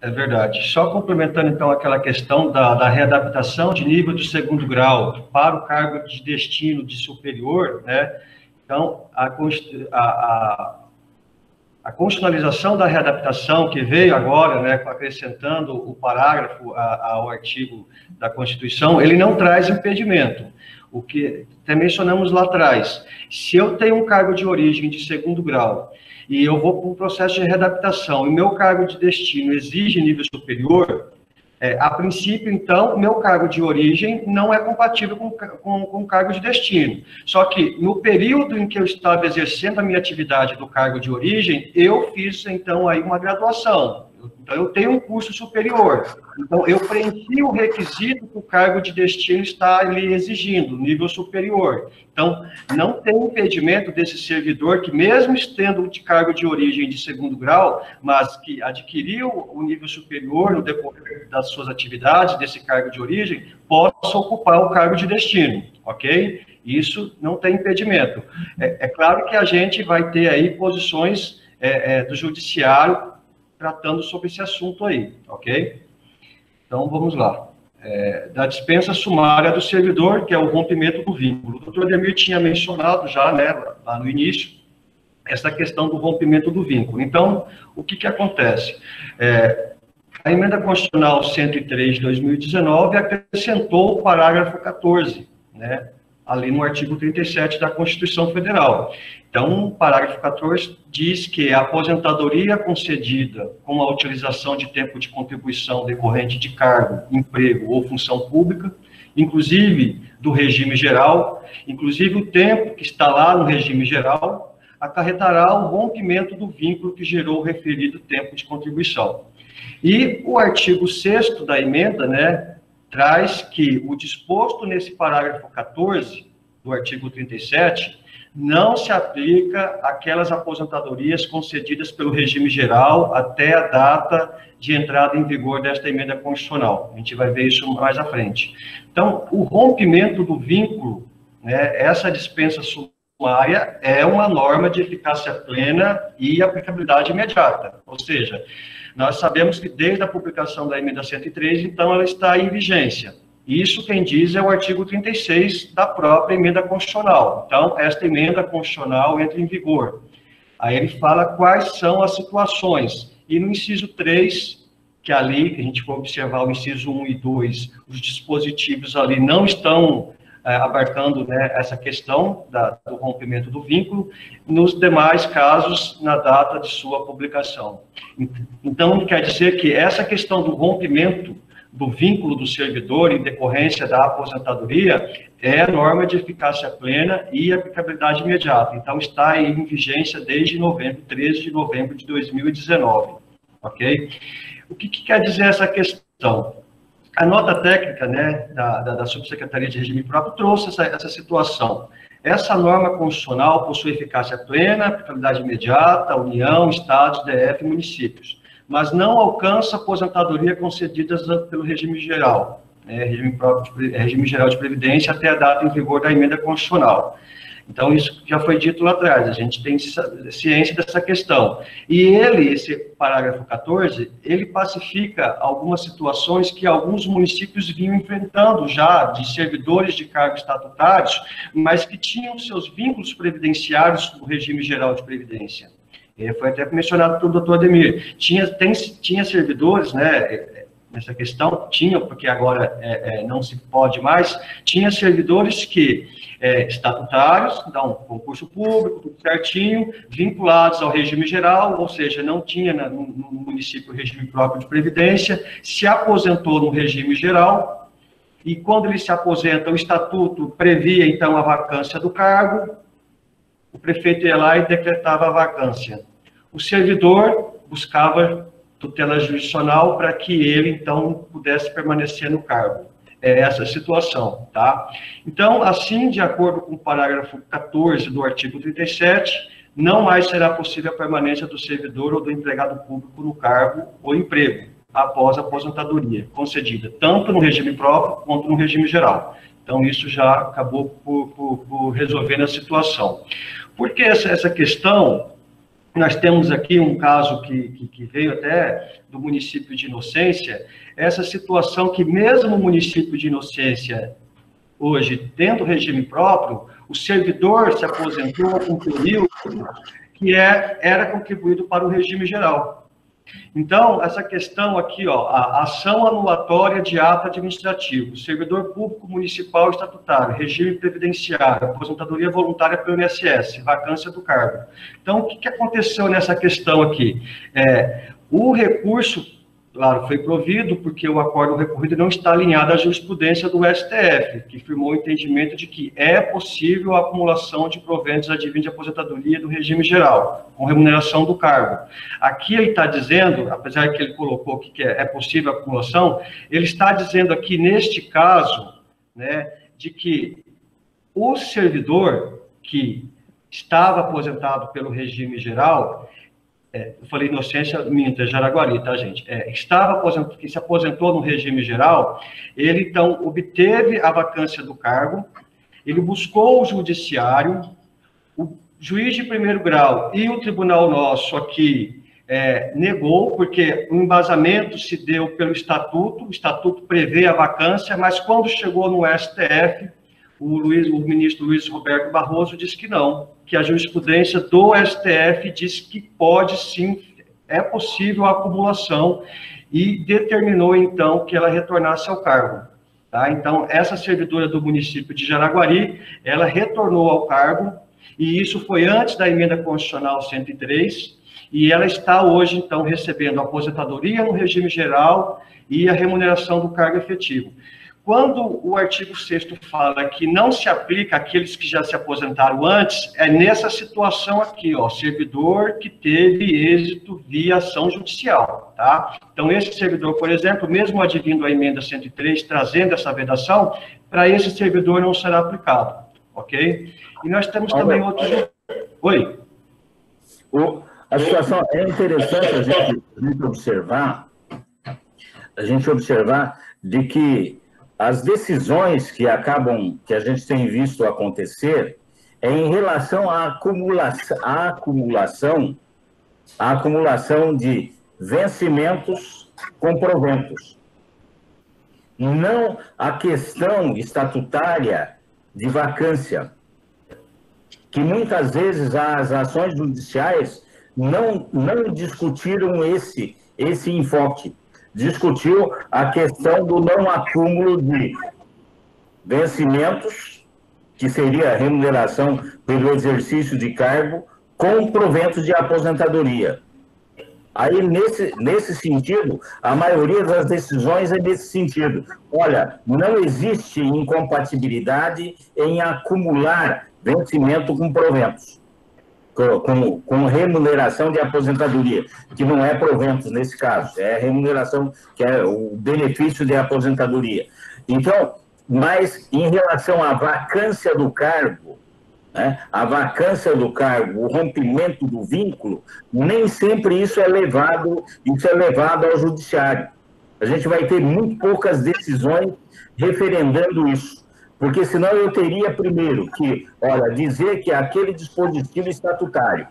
É verdade. Só complementando, então, aquela questão da readaptação de nível de segundo grau para o cargo de destino de superior, né? Então, a constitucionalização da readaptação, que veio agora, né, acrescentando o parágrafo ao artigo da Constituição, ele não traz impedimento. O que até mencionamos lá atrás, se eu tenho um cargo de origem de segundo grau e eu vou para um processo de readaptação e o meu cargo de destino exige nível superior, a princípio, então, o meu cargo de origem não é compatível com o cargo de destino. Só que, no período em que eu estava exercendo a minha atividade do cargo de origem, eu fiz, então, aí uma graduação. Então, eu tenho um curso superior. Então, eu preenchi o requisito que o cargo de destino está ali exigindo, nível superior. Então, não tem impedimento desse servidor que, mesmo estando de cargo de origem de segundo grau, mas que adquiriu o nível superior no decorrer das suas atividades, desse cargo de origem, possa ocupar o cargo de destino, ok? Isso não tem impedimento. É claro que a gente vai ter aí posições do judiciário tratando sobre esse assunto aí, ok? Então, vamos lá. Da dispensa sumária do servidor, que é o rompimento do vínculo. O doutor Ademir tinha mencionado já, né, lá no início, essa questão do rompimento do vínculo. Então, o que acontece? A emenda constitucional 103 de 2019 acrescentou o parágrafo 14, né, ali no artigo 37 da Constituição Federal. Então, o parágrafo 14 diz que a aposentadoria concedida com a utilização de tempo de contribuição decorrente de cargo, emprego ou função pública, inclusive do regime geral, inclusive o tempo que está lá no regime geral, acarretará o rompimento do vínculo que gerou o referido tempo de contribuição. E o artigo 6º da emenda, né, traz que o disposto nesse parágrafo 14 do artigo 37 não se aplica àquelas aposentadorias concedidas pelo regime geral até a data de entrada em vigor desta emenda constitucional. A gente vai ver isso mais à frente. Então, o rompimento do vínculo, né, essa dispensa sumária é uma norma de eficácia plena e aplicabilidade imediata. Ou seja, nós sabemos que desde a publicação da emenda 103, então, ela está em vigência. Isso quem diz é o artigo 36 da própria emenda constitucional. Então, esta emenda constitucional entra em vigor. Aí ele fala quais são as situações. E no inciso 3, que ali, que a gente for observar o inciso 1 e 2, os dispositivos ali não estão abarcando, né, essa questão do rompimento do vínculo, nos demais casos, na data de sua publicação. Então, quer dizer que essa questão do rompimento do vínculo do servidor em decorrência da aposentadoria é norma de eficácia plena e aplicabilidade imediata. Então, está em vigência desde 13 de novembro de 2019, ok? O que quer dizer essa questão? A nota técnica, né, da Subsecretaria de Regime Próprio trouxe essa situação. Essa norma constitucional possui eficácia plena, aplicabilidade imediata, União, Estados, DF e municípios, mas não alcança aposentadoria concedida pelo regime geral, regime geral de previdência até a data em vigor da emenda constitucional. Então, isso já foi dito lá atrás, a gente tem ciência dessa questão. E esse parágrafo 14, ele pacifica algumas situações que alguns municípios vinham enfrentando já, de servidores de cargos estatutários, mas que tinham seus vínculos previdenciários no regime geral de previdência. Foi até mencionado pelo doutor Ademir. Tinha servidores, né, nessa questão, porque agora não se pode mais, tinha servidores que, estatutários, dão concurso público, tudo certinho, vinculados ao regime geral, ou seja, não tinha no município regime próprio de previdência, se aposentou no regime geral, e quando ele se aposenta, o estatuto previa, então, a vacância do cargo, o prefeito ia lá e decretava a vacância. O servidor buscava tutela jurisdicional para que ele, então, pudesse permanecer no cargo. É essa a situação, tá? Então, assim, de acordo com o parágrafo 14 do artigo 37, não mais será possível a permanência do servidor ou do empregado público no cargo ou emprego, após a aposentadoria concedida, tanto no regime próprio quanto no regime geral. Então, isso já acabou por resolver a situação. Por que essa questão Nós temos aqui um caso que veio até do município de Inocência, essa situação que mesmo o município de Inocência, hoje, tendo regime próprio, o servidor se aposentou com um período que era contribuído para o regime geral. Então, essa questão aqui, ó, a ação anulatória de ato administrativo, servidor público municipal estatutário, regime previdenciário, aposentadoria voluntária pelo INSS, vacância do cargo. Então, o que aconteceu nessa questão aqui? O recurso, claro, foi provido porque o acordo recorrido não está alinhado à jurisprudência do STF, que firmou o entendimento de que é possível a acumulação de proventos advindos de aposentadoria do regime geral, com remuneração do cargo. Aqui ele está dizendo, apesar que ele colocou que é possível a acumulação, ele está dizendo aqui, neste caso, né, de que o servidor que estava aposentado pelo regime geral, eu falei Inocência, minta, Jaraguari, tá, gente? Estava aposentado, que se aposentou no regime geral, ele, então, obteve a vacância do cargo, ele buscou o judiciário, o juiz de primeiro grau e o tribunal nosso aqui negou, porque o embasamento se deu pelo estatuto, o estatuto prevê a vacância, mas quando chegou no STF, o ministro Luiz Roberto Barroso disse que não, que a jurisprudência do STF diz que pode sim, é possível a acumulação, e determinou então que ela retornasse ao cargo. Tá? Então, essa servidora do município de Jaraguari, ela retornou ao cargo, e isso foi antes da emenda constitucional 103, e ela está hoje, então, recebendo a aposentadoria no regime geral e a remuneração do cargo efetivo. Quando o artigo 6º fala que não se aplica àqueles que já se aposentaram antes, é nessa situação aqui, ó, servidor que teve êxito via ação judicial, tá? Então, esse servidor, por exemplo, mesmo advindo a emenda 103, trazendo essa vedação, para esse servidor não será aplicado, ok? E nós temos também outros... Oi? A situação é interessante a gente observar de que as decisões que a gente tem visto acontecer é em relação à acumulação de vencimentos com proventos. Não a questão estatutária de vacância, que muitas vezes as ações judiciais não discutiram esse enfoque. Discutiu a questão do não acúmulo de vencimentos, que seria a remuneração pelo exercício de cargo, com proventos de aposentadoria. Aí, nesse sentido, a maioria das decisões é nesse sentido. Olha, não existe incompatibilidade em acumular vencimento com proventos, com remuneração de aposentadoria, que não é proventos nesse caso, é remuneração, que é o benefício de aposentadoria. Então, mas em relação à vacância do cargo, né, a vacância do cargo, o rompimento do vínculo, nem sempre isso é levado ao judiciário. A gente vai ter muito poucas decisões referendando isso. Porque senão eu teria primeiro que, dizer que aquele dispositivo estatutário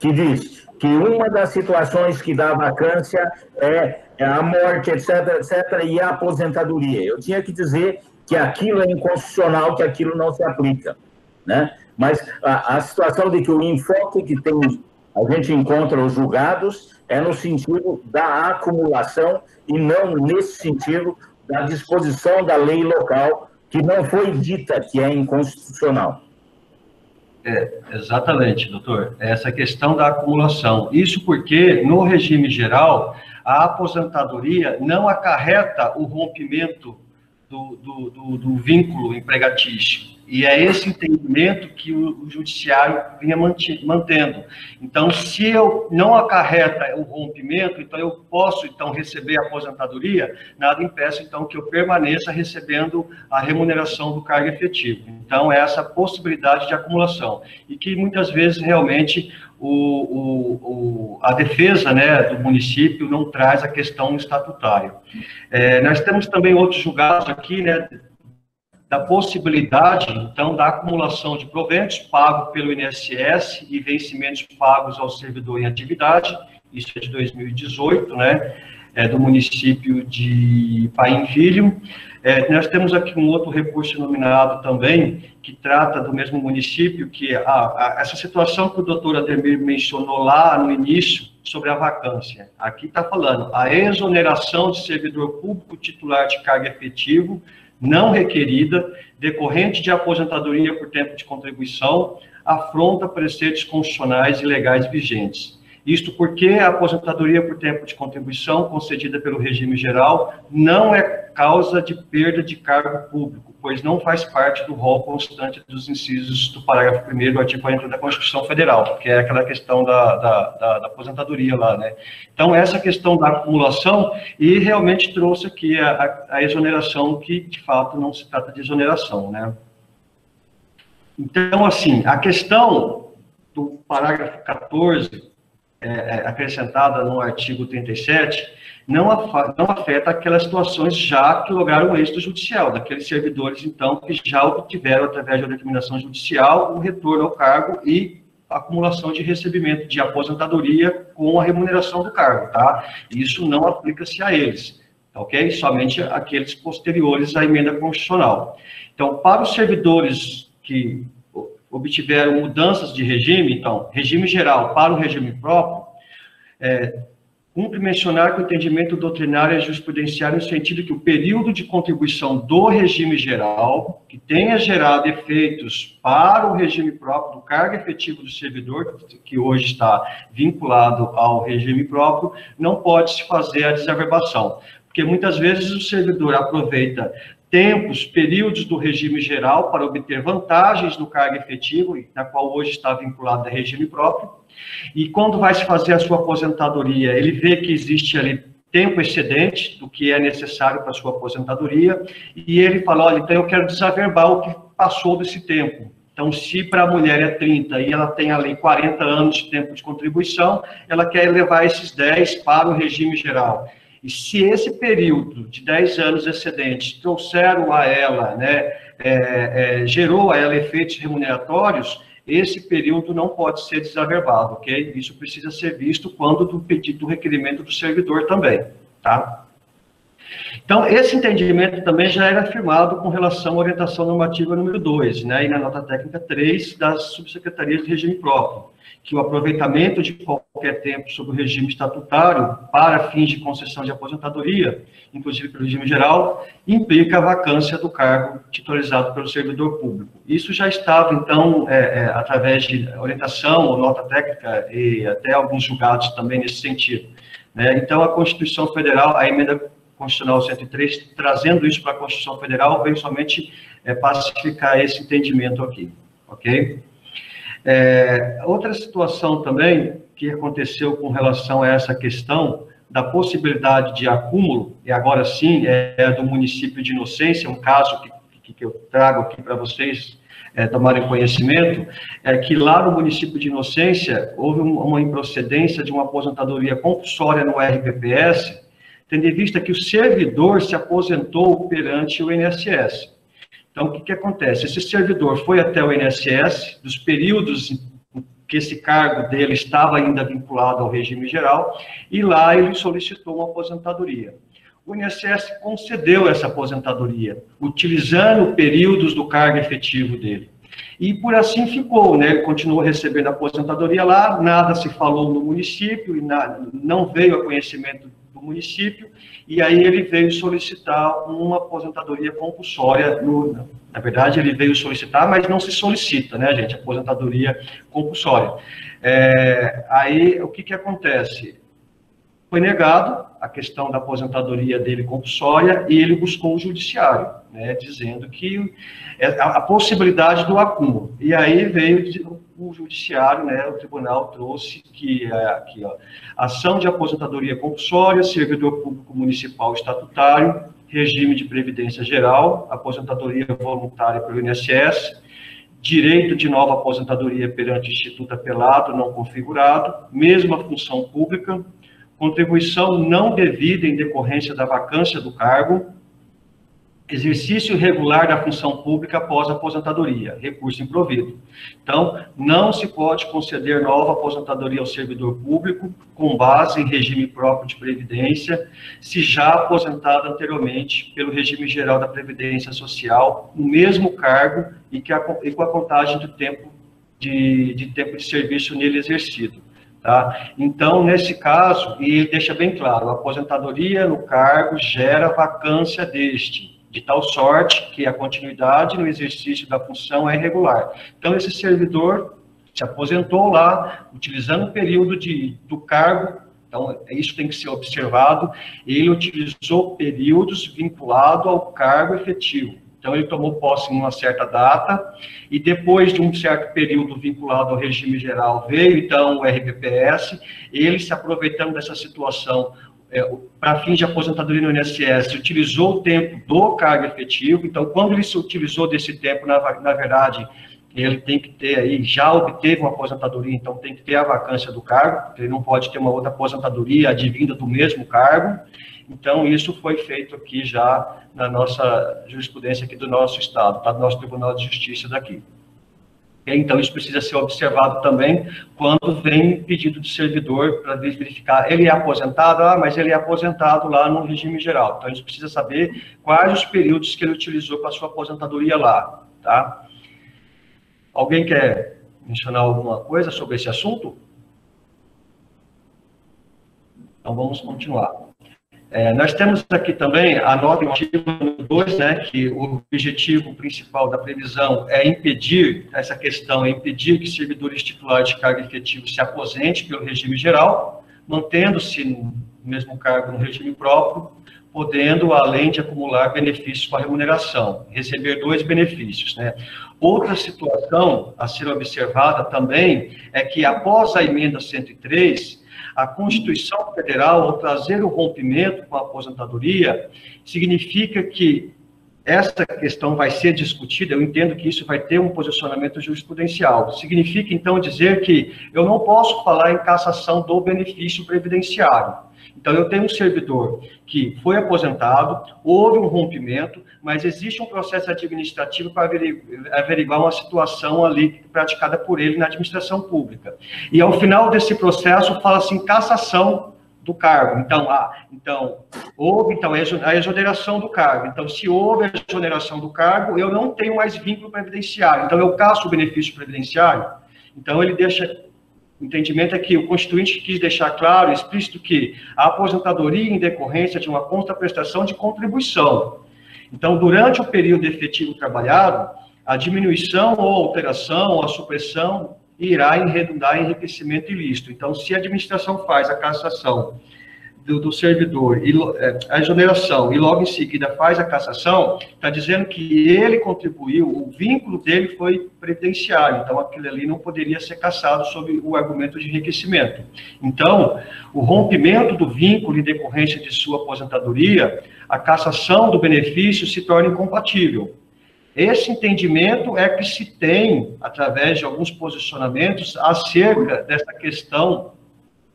que diz que uma das situações que dá vacância é a morte, etc., e a aposentadoria. Eu tinha que dizer que aquilo é inconstitucional, que aquilo não se aplica, né? Mas a situação de que o enfoque que a gente encontra os julgados é no sentido da acumulação e não nesse sentido da disposição da lei local, que não foi dita que é inconstitucional. Exatamente, doutor. Essa questão da acumulação. Isso porque, no regime geral, a aposentadoria não acarreta o rompimento do vínculo empregatício. E é esse entendimento que o judiciário vinha mantendo. Então, se eu não acarreta o rompimento, então eu posso receber a aposentadoria, nada impeça, então, que eu permaneça recebendo a remuneração do cargo efetivo. Então, é essa possibilidade de acumulação. E que, muitas vezes, realmente, a defesa, né, do município não traz a questão estatutária. Nós temos também outros julgados aqui, né, da possibilidade, então, da acumulação de proventos pagos pelo INSS e vencimentos pagos ao servidor em atividade, isso é de 2018, né, do município de Painvilho. Nós temos aqui um outro recurso nominado também, que trata do mesmo município, que essa situação que o doutor Ademir mencionou lá no início, sobre a vacância. Aqui está falando a exoneração de servidor público titular de cargo efetivo, não requerida, decorrente de aposentadoria por tempo de contribuição, afronta preceitos constitucionais e legais vigentes. Isto porque a aposentadoria por tempo de contribuição concedida pelo regime geral não é causa de perda de cargo público, pois não faz parte do rol constante dos incisos do parágrafo 1º do artigo 40 da Constituição Federal, que é aquela questão da aposentadoria lá, né? Então, essa questão da acumulação, e realmente trouxe aqui a exoneração, que de fato não se trata de exoneração, né? Então, assim, a questão do parágrafo 14, acrescentada no artigo 37, não afeta aquelas situações já que lograram êxito judicial, daqueles servidores, então, que já obtiveram, através da determinação judicial, o retorno ao cargo e acumulação de recebimento de aposentadoria com a remuneração do cargo, tá? Isso não aplica-se a eles, ok? Somente aqueles posteriores à emenda constitucional. Então, para os servidores que obtiveram mudanças de regime, então, regime geral para o regime próprio, cumpre mencionar que o entendimento doutrinário é jurisprudenciário no sentido que o período de contribuição do regime geral, que tenha gerado efeitos para o regime próprio do cargo efetivo do servidor, que hoje está vinculado ao regime próprio, não pode se fazer a desaverbação, porque muitas vezes o servidor aproveita períodos do regime geral para obter vantagens no cargo efetivo, na qual hoje está vinculado ao regime próprio, e quando vai se fazer a sua aposentadoria, ele vê que existe ali tempo excedente do que é necessário para a sua aposentadoria, e ele fala, olha, então eu quero desaverbar o que passou desse tempo. Então, se para a mulher é 30 e ela tem ali 40 anos de tempo de contribuição, ela quer levar esses 10 para o regime geral. E se esse período de 10 anos excedentes trouxeram a ela, né, gerou a ela efeitos remuneratórios, esse período não pode ser desaverbado, ok? Isso precisa ser visto quando do pedido do requerimento do servidor também, tá? Então, esse entendimento também já era afirmado com relação à orientação normativa número 2, né, e na nota técnica 3 das subsecretarias de regime próprio, que o aproveitamento de qualquer tempo sob o regime estatutário para fins de concessão de aposentadoria, inclusive pelo regime geral, implica a vacância do cargo titularizado pelo servidor público. Isso já estava, então, através de orientação ou nota técnica e até alguns julgados também nesse sentido, né? Então, a Constituição Federal, a emenda Constitucional 103, trazendo isso para a Constituição Federal, veio somente pacificar esse entendimento aqui, ok? Outra situação também que aconteceu com relação a essa questão da possibilidade de acúmulo, e agora sim é do município de Inocência, um caso que eu trago aqui para vocês tomarem conhecimento, é que lá no município de Inocência houve uma improcedência de uma aposentadoria compulsória no RPPS, tendo em vista que o servidor se aposentou perante o INSS. Então, o que acontece? Esse servidor foi até o INSS, dos períodos que esse cargo dele estava ainda vinculado ao regime geral, e lá ele solicitou uma aposentadoria. O INSS concedeu essa aposentadoria, utilizando períodos do cargo efetivo dele. E por assim ficou, né? Ele continuou recebendo a aposentadoria lá, nada se falou no município, e não veio a conhecimento do município, e aí ele veio solicitar uma aposentadoria compulsória, na verdade ele veio solicitar, mas não se solicita, né, gente, aposentadoria compulsória. Aí o que acontece? Foi negado a questão da aposentadoria dele compulsória e ele buscou o judiciário, né, dizendo que a possibilidade do acúmulo. E aí veio o judiciário, né, o tribunal trouxe que aqui, ó, ação de aposentadoria compulsória, servidor público municipal estatutário, regime de previdência geral, aposentadoria voluntária pelo INSS, direito de nova aposentadoria perante o instituto apelado não configurado, mesma função pública, contribuição não devida em decorrência da vacância do cargo, exercício regular da função pública após a aposentadoria, recurso improvido. Então, não se pode conceder nova aposentadoria ao servidor público com base em regime próprio de previdência, se já aposentado anteriormente pelo regime geral da Previdência Social, no mesmo cargo e com a contagem do tempo de tempo de serviço nele exercido. Tá? Então, nesse caso, e ele deixa bem claro, a aposentadoria no cargo gera vacância deste, de tal sorte que a continuidade no exercício da função é irregular. Então, esse servidor se aposentou lá, utilizando o período do cargo, então, isso tem que ser observado, ele utilizou períodos vinculados ao cargo efetivo. Então, ele tomou posse em uma certa data, e depois de um certo período vinculado ao regime geral, veio, então, o RBPS, ele se aproveitando dessa situação, para fins de aposentadoria no INSS, utilizou o tempo do cargo efetivo. Então, quando ele se utilizou desse tempo, na verdade, ele tem que ter aí, já obteve uma aposentadoria, então tem que ter a vacância do cargo, porque ele não pode ter uma outra aposentadoria advinda do mesmo cargo. Então, isso foi feito aqui já na nossa jurisprudência aqui do nosso Estado, tá? Do nosso Tribunal de Justiça daqui. Então, isso precisa ser observado também quando vem pedido do servidor para verificar, ele é aposentado, mas ele é aposentado lá no regime geral. Então, a gente precisa saber quais os períodos que ele utilizou para a sua aposentadoria lá, tá? Alguém quer mencionar alguma coisa sobre esse assunto? Então, vamos continuar. Nós temos aqui também a nota artigo 2, né, que o objetivo principal da previsão é impedir, essa questão é impedir que servidores titulares de cargo efetivo se aposentem pelo regime geral, mantendo-se no mesmo cargo no regime próprio, podendo, além de acumular benefícios com a remuneração, receber 2 benefícios, né. Outra situação a ser observada também é que, após a emenda 103, a Constituição Federal, ao trazer o rompimento com a aposentadoria, significa que essa questão vai ser discutida, eu entendo que isso vai ter um posicionamento jurisprudencial. Significa, então, dizer que eu não posso falar em cassação do benefício previdenciário. Então, eu tenho um servidor que foi aposentado, houve um rompimento, mas existe um processo administrativo para averiguar uma situação ali praticada por ele na administração pública. E, ao final desse processo, fala-se em cassação do cargo. Então, houve a exoneração do cargo. Então, se houve a exoneração do cargo, eu não tenho mais vínculo previdenciário. Então, eu casso o benefício previdenciário. Então, ele deixa... O entendimento é que o Constituinte quis deixar claro, explícito, que a aposentadoria em decorrência de uma contraprestação de contribuição. Então, durante o período efetivo trabalhado, a diminuição ou alteração ou a supressão irá redundar em enriquecimento ilícito. Então, se a administração faz a cassação do servidor, a exoneração, e logo em seguida faz a cassação, está dizendo que ele contribuiu, o vínculo dele foi previdenciário, então aquilo ali não poderia ser cassado sob o argumento de enriquecimento. Então, o rompimento do vínculo em decorrência de sua aposentadoria, a cassação do benefício se torna incompatível. Esse entendimento é que se tem, através de alguns posicionamentos, acerca dessa questão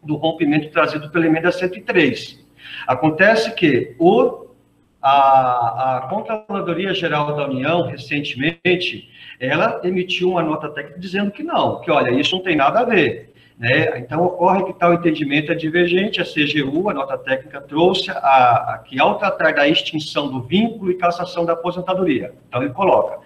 do rompimento trazido pela emenda 103. Acontece que a Controladoria Geral da União, recentemente, ela emitiu uma nota técnica dizendo que não, que, olha, isso não tem nada a ver, né? Então, ocorre que tal entendimento é divergente, a CGU, a nota técnica, trouxe que, ao tratar da extinção do vínculo e cassação da aposentadoria, então ele coloca,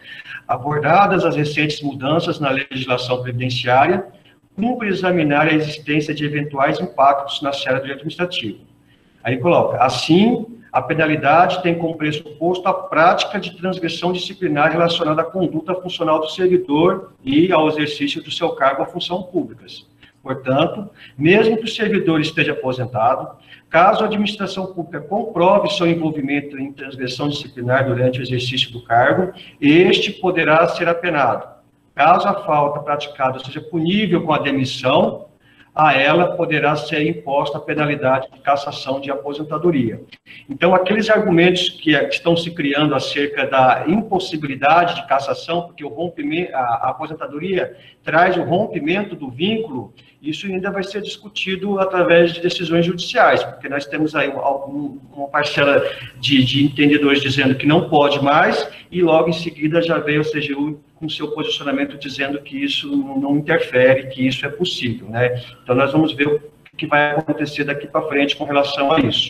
abordadas as recentes mudanças na legislação previdenciária, cumpre examinar a existência de eventuais impactos na esfera do administrativo. Aí coloca, assim, a penalidade tem como pressuposto a prática de transgressão disciplinar relacionada à conduta funcional do servidor e ao exercício do seu cargo a função públicas. Portanto, mesmo que o servidor esteja aposentado, caso a administração pública comprove seu envolvimento em transgressão disciplinar durante o exercício do cargo, este poderá ser apenado. Caso a falta praticada seja punível com a demissão, a ela poderá ser imposta a penalidade de cassação de aposentadoria. Então, aqueles argumentos que estão se criando acerca da impossibilidade de cassação, porque o rompimento, a aposentadoria traz o rompimento do vínculo, isso ainda vai ser discutido através de decisões judiciais, porque nós temos aí uma parcela de entendedores dizendo que não pode mais, e logo em seguida já veio a CGU com seu posicionamento dizendo que isso não interfere, que isso é possível, né? Então, nós vamos ver o que vai acontecer daqui para frente com relação a isso.